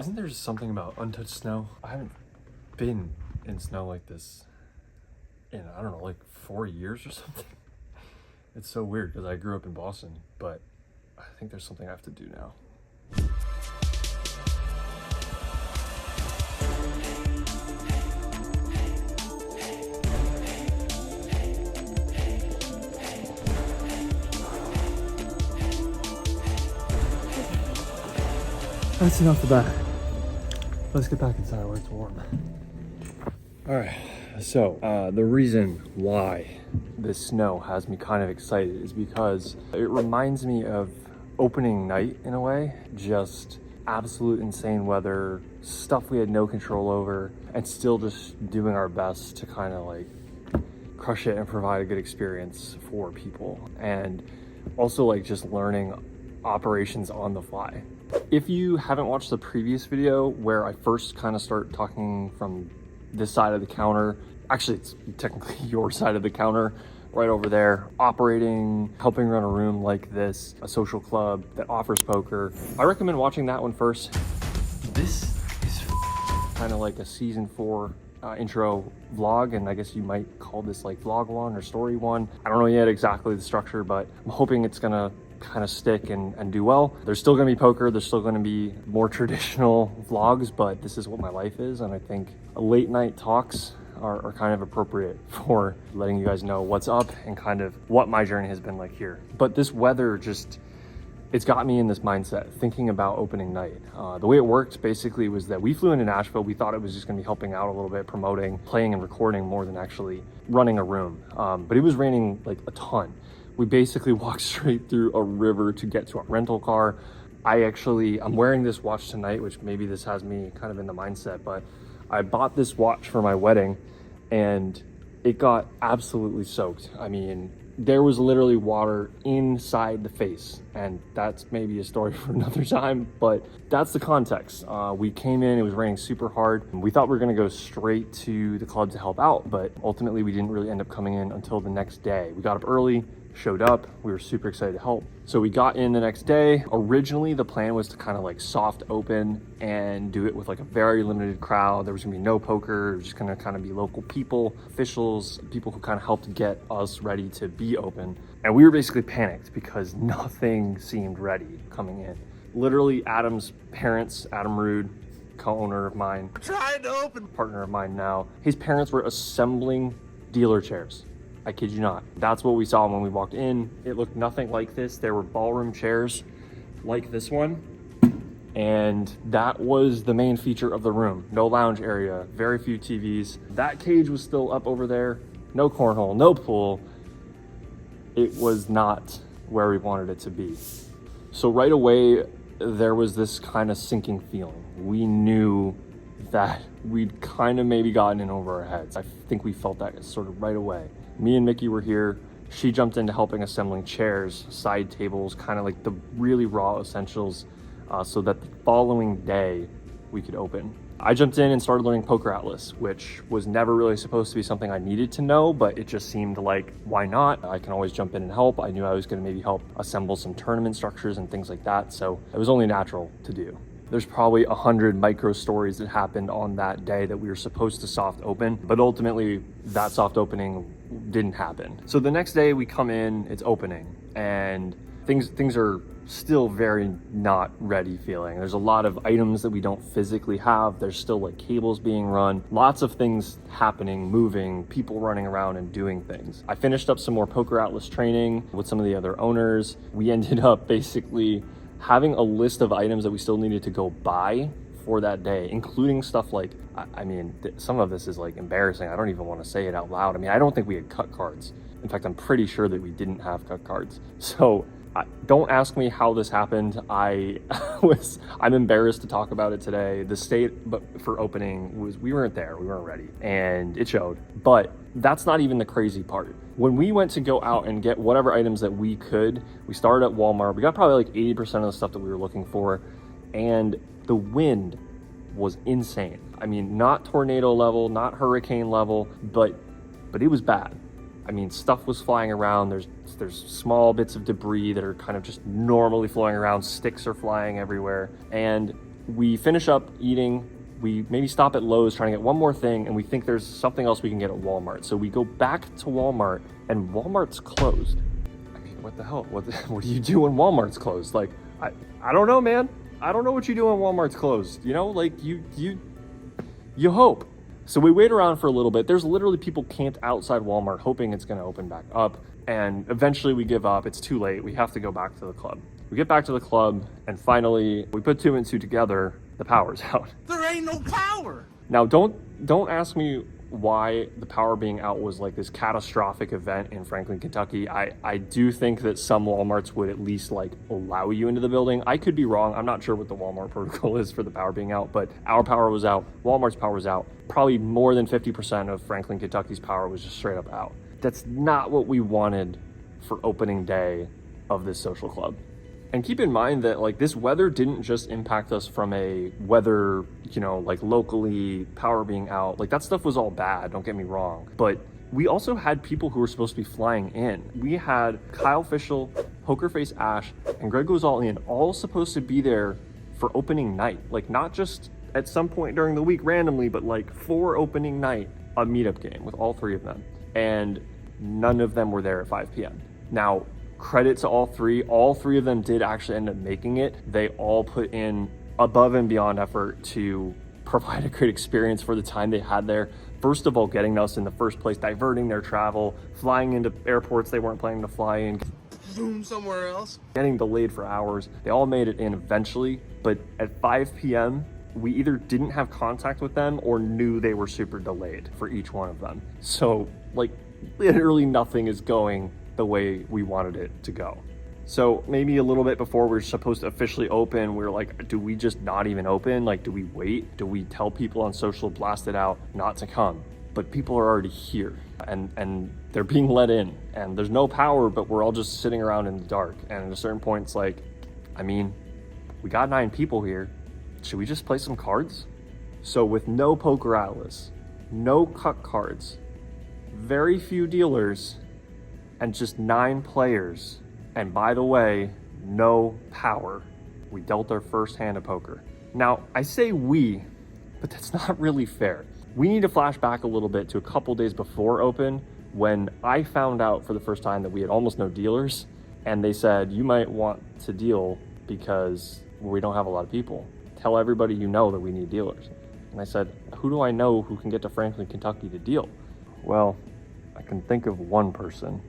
Isn't there just something about untouched snow? I haven't been in snow like this in, I don't know, like 4 years or something. It's so weird because I grew up in Boston, but I think there's something I have to do now. That's enough of that. Let's get back inside where it's warm. All right, so the reason why this snow has me kind of excited is because it reminds me of opening night in a way. Just absolute insane weather, stuff we had no control over, and still just doing our best to kind of like crush it and provide a good experience for people. And also like just learning operations on the fly. If you haven't watched the previous video where I first kind of start talking from this side of the counter, actually it's technically your side of the counter, right over there, operating, helping run a room like this, a social club that offers poker, I recommend watching that one first. This is kind of like a season 4 intro vlog, and I guess you might call this like vlog 1 or story 1. I don't know yet exactly the structure, but I'm hoping it's gonna kind of stick and do well. There's still gonna be poker, there's still gonna be more traditional vlogs, but this is what my life is, and I think late night talks are kind of appropriate for letting you guys know what's up and kind of what my journey has been like here. But this weather just, it's got me in this mindset, thinking about opening night. The way it worked basically was that we flew into Nashville. We thought it was just gonna be helping out a little bit, promoting, playing and recording more than actually running a room. But it was raining like a ton. We basically walked straight through a river to get to our rental car. I'm wearing this watch tonight, which maybe this has me kind of in the mindset, but I bought this watch for my wedding and it got absolutely soaked. I mean, there was literally water inside the face, and that's maybe a story for another time, but that's the context. We came in, it was raining super hard. We thought we were gonna go straight to the club to help out, but ultimately we didn't really end up coming in until the next day. We got up early, showed up, we were super excited to help. So we got in the next day. Originally the plan was to kind of like soft open and do it with like a very limited crowd. There was gonna be no poker, it was just gonna kind of be local people, officials, people who kind of helped get us ready to be open. And we were basically panicked because nothing seemed ready coming in. Literally Adam's parents, Adam Rude, co-owner of mine, trying to open, partner of mine now, his parents were assembling dealer chairs. I kid you not. That's what we saw when we walked in. It looked nothing like this. There were ballroom chairs like this one, and that was the main feature of the room. No lounge area, very few TVs. That cage was still up over there. No cornhole, no pool. It was not where we wanted it to be. So right away, there was this kind of sinking feeling. We knew that we'd kind of maybe gotten in over our heads. I think we felt that sort of right away. Me and Mickey were here. She jumped into helping assembling chairs, side tables, kind of like the really raw essentials, so that the following day we could open. I jumped in and started learning Poker Atlas, which was never really supposed to be something I needed to know, but it just seemed like, why not? I can always jump in and help. I knew I was gonna maybe help assemble some tournament structures and things like that, so it was only natural to do. There's probably 100 micro stories that happened on that day that we were supposed to soft open, but ultimately that soft opening didn't happen. So the next day we come in, it's opening, and things are still very not ready feeling. There's a lot of items that we don't physically have. There's still like cables being run, lots of things happening, moving, people running around and doing things. I finished up some more Poker Atlas training with some of the other owners. We ended up basically having a list of items that we still needed to go buy for that day, including stuff like, I mean, some of this is like embarrassing. I don't even want to say it out loud. I mean, I don't think we had cut cards. In fact, I'm pretty sure that we didn't have cut cards. So don't ask me how this happened. I'm embarrassed to talk about it today. The state for opening was, we weren't there, we weren't ready, and it showed. But that's not even the crazy part. When we went to go out and get whatever items that we could, we started at Walmart. We got probably like 80% of the stuff that we were looking for, and the wind was insane. I mean, not tornado level, not hurricane level, but it was bad. I mean, stuff was flying around. There's small bits of debris that are kind of just normally flying around. Sticks are flying everywhere. And we finish up eating, we maybe stop at Lowe's trying to get one more thing, and we think there's something else we can get at Walmart. So we go back to Walmart, and Walmart's closed. I mean, what the hell? What do you do when Walmart's closed? Like, I don't know, man. I don't know what you do when Walmart's closed. You know, like you hope. So we wait around for a little bit. There's literally people camped outside Walmart hoping it's gonna open back up. And eventually we give up. It's too late. We have to go back to the club. We get back to the club, and finally we put 2 and 2 together. The power's out. There ain't no power. Now, don't ask me why the power being out was like this catastrophic event in Franklin, Kentucky. I do think that some Walmarts would at least like allow you into the building. I could be wrong. I'm not sure what the Walmart protocol is for the power being out, but our power was out. Walmart's power was out. Probably more than 50% of Franklin, Kentucky's power was just straight up out. That's not what we wanted for opening day of this social club. And keep in mind that like this weather didn't just impact us from a weather, you know, like locally power being out. Like that stuff was all bad, don't get me wrong. But we also had people who were supposed to be flying in. We had Kyle Fischel, Pokerface Ash, and Greg Goes All In all supposed to be there for opening night. Like not just at some point during the week randomly, but like for opening night, a meetup game with all 3 of them. And none of them were there at 5 p.m. Now, credit to all 3. All 3 of them did actually end up making it. They all put in above and beyond effort to provide a great experience for the time they had there. First of all, getting us in the first place, diverting their travel, flying into airports they weren't planning to fly in. Zoom somewhere else. Getting delayed for hours. They all made it in eventually, but at 5 p.m., we either didn't have contact with them or knew they were super delayed for each one of them. So like literally nothing is going the way we wanted it to go. So maybe a little bit before we're supposed to officially open, we're like, do we just not even open? Like, do we wait? Do we tell people on social, blast it out, not to come? But people are already here and they're being let in and there's no power, but we're all just sitting around in the dark. And at a certain point, it's like, I mean, we got 9 people here. Should we just play some cards? So with no poker atlas, no cut cards, very few dealers, and just 9 players, and by the way, no power, we dealt our first hand of poker. Now, I say we, but that's not really fair. We need to flash back a little bit to a couple days before open when I found out for the first time that we had almost no dealers, and they said, you might want to deal because we don't have a lot of people. Tell everybody you know that we need dealers. And I said, who do I know who can get to Franklin, Kentucky to deal? Well, I can think of one person.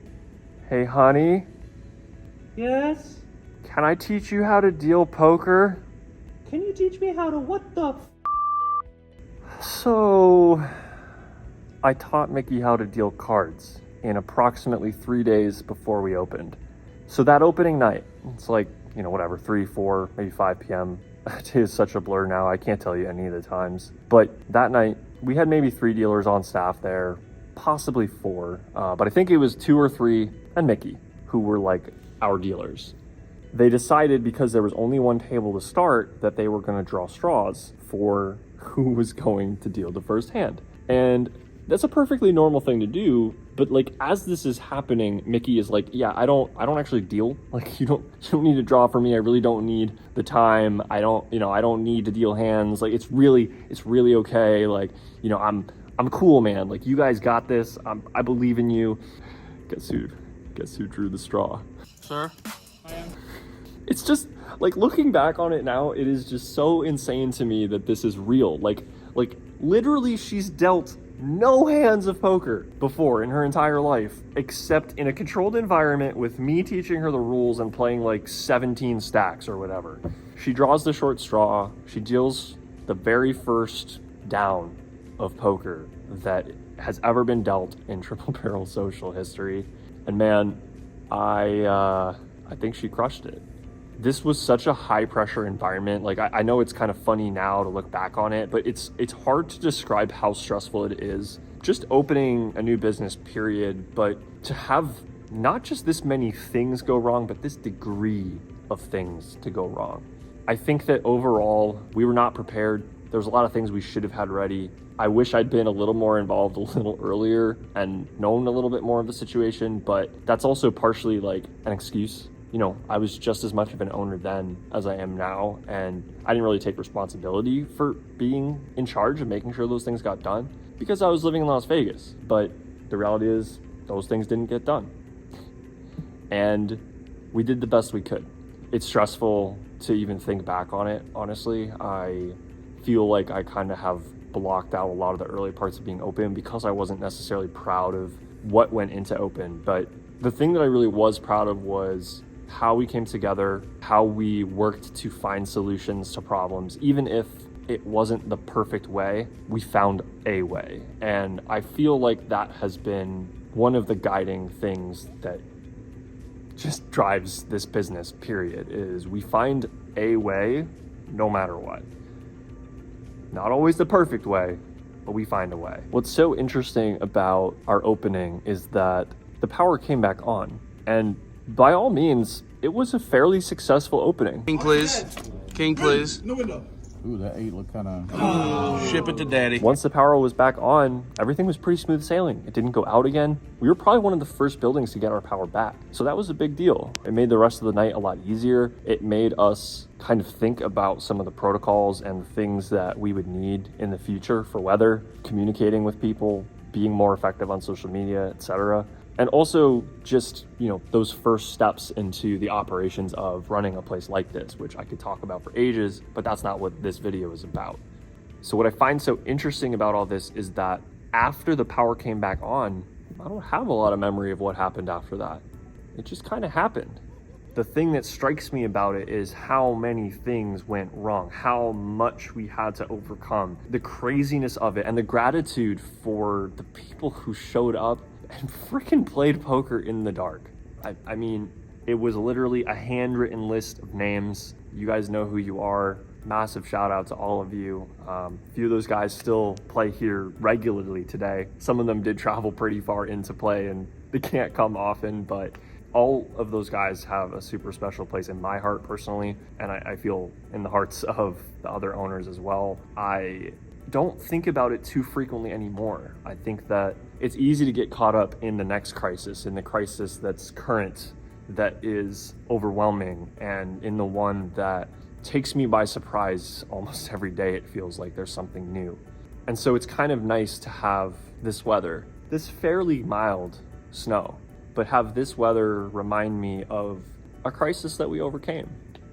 Hey, honey. Yes? Can I teach you how to deal poker? Can you teach me how to what the So, I taught Mickey how to deal cards in approximately 3 days before we opened. So that opening night, it's like, you know, whatever, 3, 4, maybe 5 p.m. It is such a blur now, I can't tell you any of the times. But that night, we had maybe 3 dealers on staff there, possibly 4, but I think it was 2 or 3 and Mickey who were like our dealers. They decided because there was only one table to start that they were going to draw straws for who was going to deal the first hand. And that's a perfectly normal thing to do, but like as this is happening, Mickey is like, yeah, I don't actually deal. Like you don't need to draw for me. I really don't need the time. I don't need to deal hands. Like it's really okay. Like, you know, I'm cool, man. Like you guys got this. I believe in you. Guess who drew the straw? Sir? It's just like looking back on it now, it is just so insane to me that this is real. Like literally she's dealt no hands of poker before in her entire life, except in a controlled environment with me teaching her the rules and playing like 17 stacks or whatever. She draws the short straw. She deals the very first down of poker that has ever been dealt in Triple Barrel social history. And man, I think she crushed it. This was such a high pressure environment. Like I know it's kind of funny now to look back on it, but it's hard to describe how stressful it is. Just opening a new business, period, but to have not just this many things go wrong, but this degree of things to go wrong. I think that overall, we were not prepared. There was a lot of things we should have had ready. I wish I'd been a little more involved a little earlier and known a little bit more of the situation, but that's also partially like an excuse you know, I was just as much of an owner then as I am now, and I didn't really take responsibility for being in charge of making sure those things got done because I was living in Las Vegas. But the reality is those things didn't get done. And we did the best we could. It's stressful to even think back on it, honestly. I feel like I kind of have blocked out a lot of the early parts of being open because I wasn't necessarily proud of what went into open. But the thing that I really was proud of was how we came together, how we worked to find solutions to problems. Even if it wasn't the perfect way, we found a way. And I feel like that has been one of the guiding things that just drives this business, period, is we find a way no matter what. Not always the perfect way, but we find a way. What's so interesting about our opening is that the power came back on, and by all means, it was a fairly successful opening. King, please. King, please. No window. Ooh, that 8 looked kind of... Ship it to daddy. Once the power was back on, everything was pretty smooth sailing. It didn't go out again. We were probably one of the first buildings to get our power back. So that was a big deal. It made the rest of the night a lot easier. It made us kind of think about some of the protocols and things that we would need in the future for weather, communicating with people, being more effective on social media, etc. And also just, you know, those first steps into the operations of running a place like this, which I could talk about for ages, but that's not what this video is about. So what I find so interesting about all this is that after the power came back on, I don't have a lot of memory of what happened after that. It just kind of happened. The thing that strikes me about it is how many things went wrong, how much we had to overcome, the craziness of it, and the gratitude for the people who showed up and freaking played poker in the dark. I mean, it was literally a handwritten list of names. You guys know who you are. Massive shout out to all of you. A few of those guys still play here regularly today. Some of them did travel pretty far into play and they can't come often, but all of those guys have a super special place in my heart personally, and I feel in the hearts of the other owners as well. I don't think about it too frequently anymore. I think that it's easy to get caught up in the next crisis, in the crisis that's current, that is overwhelming, and in the one that takes me by surprise almost every day. It feels like there's something new. And so it's kind of nice to have this weather, this fairly mild snow, but have this weather remind me of a crisis that we overcame,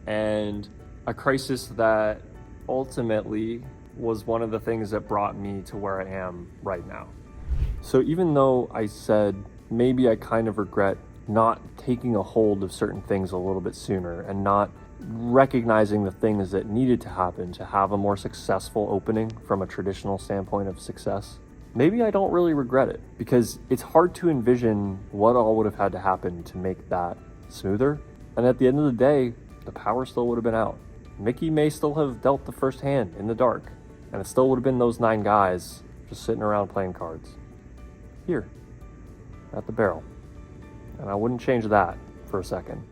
and a crisis that ultimately was one of the things that brought me to where I am right now. So even though I said maybe I kind of regret not taking a hold of certain things a little bit sooner and not recognizing the things that needed to happen to have a more successful opening from a traditional standpoint of success, maybe I don't really regret it, because it's hard to envision what all would have had to happen to make that smoother. And at the end of the day, the power still would have been out. Mickey may still have dealt the first hand in the dark, and it still would have been those 9 guys just sitting around playing cards. Here, at the barrel. And I wouldn't change that for a second.